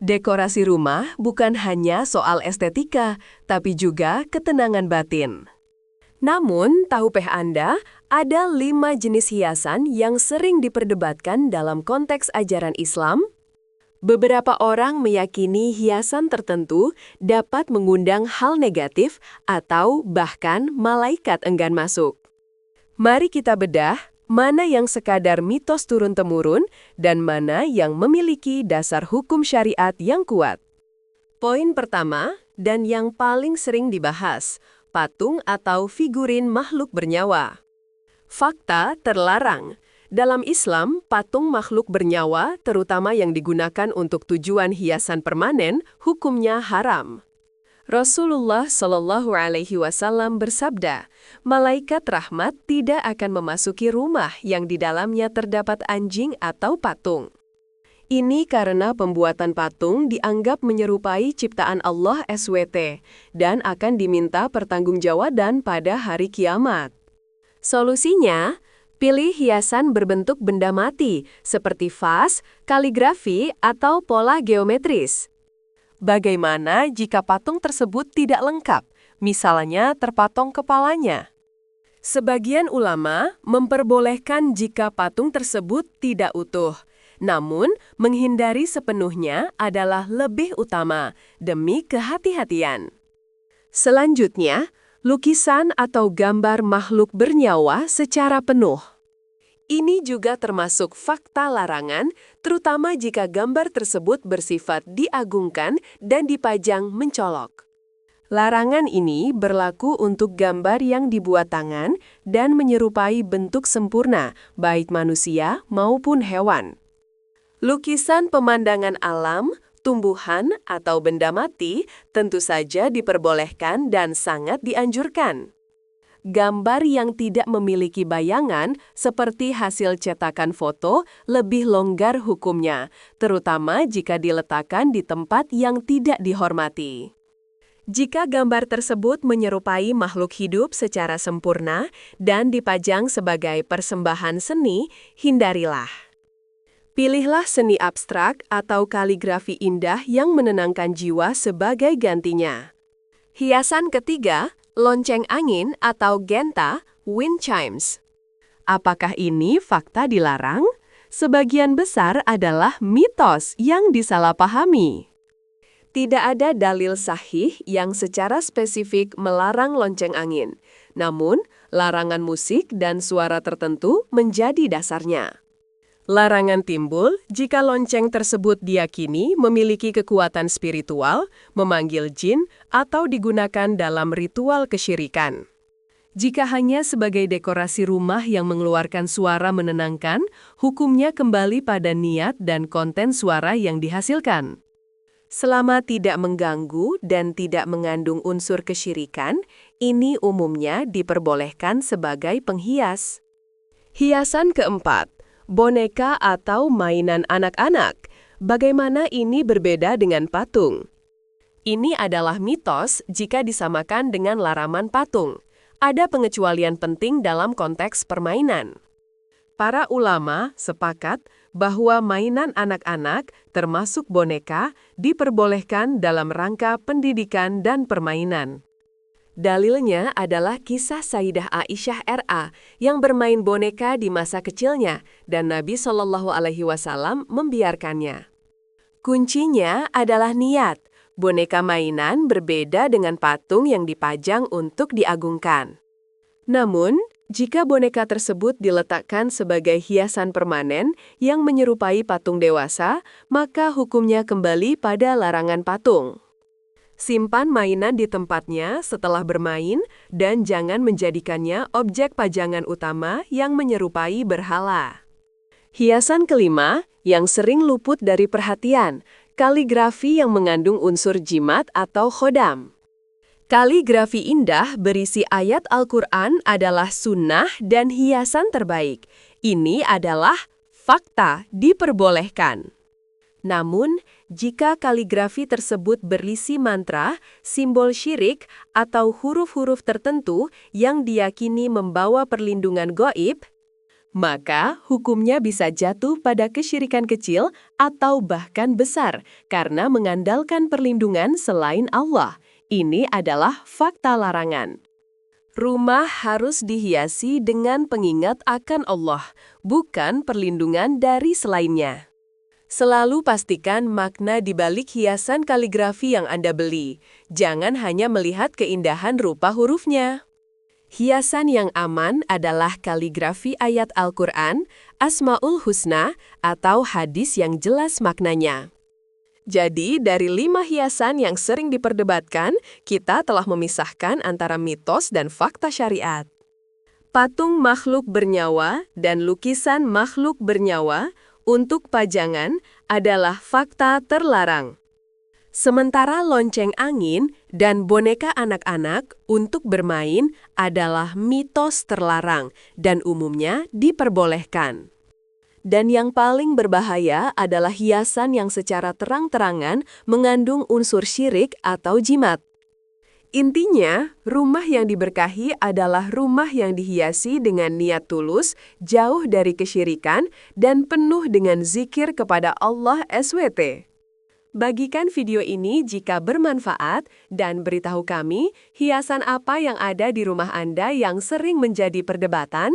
Dekorasi rumah bukan hanya soal estetika, tapi juga ketenangan batin. Namun, tahukah Anda, ada 5 jenis hiasan yang sering diperdebatkan dalam konteks ajaran Islam? Beberapa orang meyakini hiasan tertentu dapat mengundang hal negatif atau bahkan malaikat enggan masuk. Mari kita bedah mana yang sekadar mitos turun-temurun dan mana yang memiliki dasar hukum syariat yang kuat. Poin pertama, dan yang paling sering dibahas, patung atau figurin makhluk bernyawa. Fakta terlarang. Dalam Islam, patung makhluk bernyawa, terutama yang digunakan untuk tujuan hiasan permanen, hukumnya haram. Rasulullah Shallallahu Alaihi Wasallam bersabda, malaikat rahmat tidak akan memasuki rumah yang di dalamnya terdapat anjing atau patung. Ini karena pembuatan patung dianggap menyerupai ciptaan Allah SWT dan akan diminta pertanggungjawaban pada hari kiamat. Solusinya, pilih hiasan berbentuk benda mati seperti vas, kaligrafi, atau pola geometris. Bagaimana jika patung tersebut tidak lengkap, misalnya terpatung kepalanya? Sebagian ulama memperbolehkan jika patung tersebut tidak utuh, namun menghindari sepenuhnya adalah lebih utama demi kehati-hatian. Selanjutnya, lukisan atau gambar makhluk bernyawa secara penuh. Ini juga termasuk fakta larangan, terutama jika gambar tersebut bersifat diagungkan dan dipajang mencolok. Larangan ini berlaku untuk gambar yang dibuat tangan dan menyerupai bentuk sempurna, baik manusia maupun hewan. Lukisan pemandangan alam, tumbuhan, atau benda mati tentu saja diperbolehkan dan sangat dianjurkan. Gambar yang tidak memiliki bayangan seperti hasil cetakan foto lebih longgar hukumnya, terutama jika diletakkan di tempat yang tidak dihormati. Jika gambar tersebut menyerupai makhluk hidup secara sempurna dan dipajang sebagai persembahan seni, hindarilah. Pilihlah seni abstrak atau kaligrafi indah yang menenangkan jiwa sebagai gantinya. Hiasan ketiga, lonceng angin atau genta, wind chimes. Apakah ini fakta dilarang? Sebagian besar adalah mitos yang disalahpahami. Tidak ada dalil sahih yang secara spesifik melarang lonceng angin. Namun, larangan musik dan suara tertentu menjadi dasarnya. Larangan timbul jika lonceng tersebut diyakini memiliki kekuatan spiritual, memanggil jin, atau digunakan dalam ritual kesyirikan. Jika hanya sebagai dekorasi rumah yang mengeluarkan suara menenangkan, hukumnya kembali pada niat dan konten suara yang dihasilkan. Selama tidak mengganggu dan tidak mengandung unsur kesyirikan, ini umumnya diperbolehkan sebagai penghias. Hiasan keempat, boneka atau mainan anak-anak. Bagaimana ini berbeda dengan patung? Ini adalah mitos jika disamakan dengan larangan patung. Ada pengecualian penting dalam konteks permainan. Para ulama sepakat bahwa mainan anak-anak, termasuk boneka, diperbolehkan dalam rangka pendidikan dan permainan. Dalilnya adalah kisah Sayyidah Aisyah RA yang bermain boneka di masa kecilnya dan Nabi Shallallahu Alaihi Wasallam membiarkannya. Kuncinya adalah niat. Boneka mainan berbeda dengan patung yang dipajang untuk diagungkan. Namun, jika boneka tersebut diletakkan sebagai hiasan permanen yang menyerupai patung dewasa, maka hukumnya kembali pada larangan patung. Simpan mainan di tempatnya setelah bermain dan jangan menjadikannya objek pajangan utama yang menyerupai berhala. Hiasan kelima, yang sering luput dari perhatian, kaligrafi yang mengandung unsur jimat atau khodam. Kaligrafi indah berisi ayat Al-Quran adalah sunnah dan hiasan terbaik. Ini adalah fakta diperbolehkan. Namun, jika kaligrafi tersebut berisi mantra, simbol syirik, atau huruf-huruf tertentu yang diyakini membawa perlindungan gaib, maka hukumnya bisa jatuh pada kesyirikan kecil atau bahkan besar karena mengandalkan perlindungan selain Allah. Ini adalah fakta larangan. Rumah harus dihiasi dengan pengingat akan Allah, bukan perlindungan dari selainnya. Selalu pastikan makna di balik hiasan kaligrafi yang Anda beli. Jangan hanya melihat keindahan rupa hurufnya. Hiasan yang aman adalah kaligrafi ayat Al-Quran, Asmaul Husna, atau hadis yang jelas maknanya. Jadi, dari 5 hiasan yang sering diperdebatkan, kita telah memisahkan antara mitos dan fakta syariat. Patung makhluk bernyawa dan lukisan makhluk bernyawa untuk pajangan adalah fakta terlarang. Sementara lonceng angin dan boneka anak-anak untuk bermain adalah mitos terlarang dan umumnya diperbolehkan. Dan yang paling berbahaya adalah hiasan yang secara terang-terangan mengandung unsur syirik atau jimat. Intinya, rumah yang diberkahi adalah rumah yang dihiasi dengan niat tulus, jauh dari kesyirikan, dan penuh dengan zikir kepada Allah SWT. Bagikan video ini jika bermanfaat dan beritahu kami hiasan apa yang ada di rumah Anda yang sering menjadi perdebatan.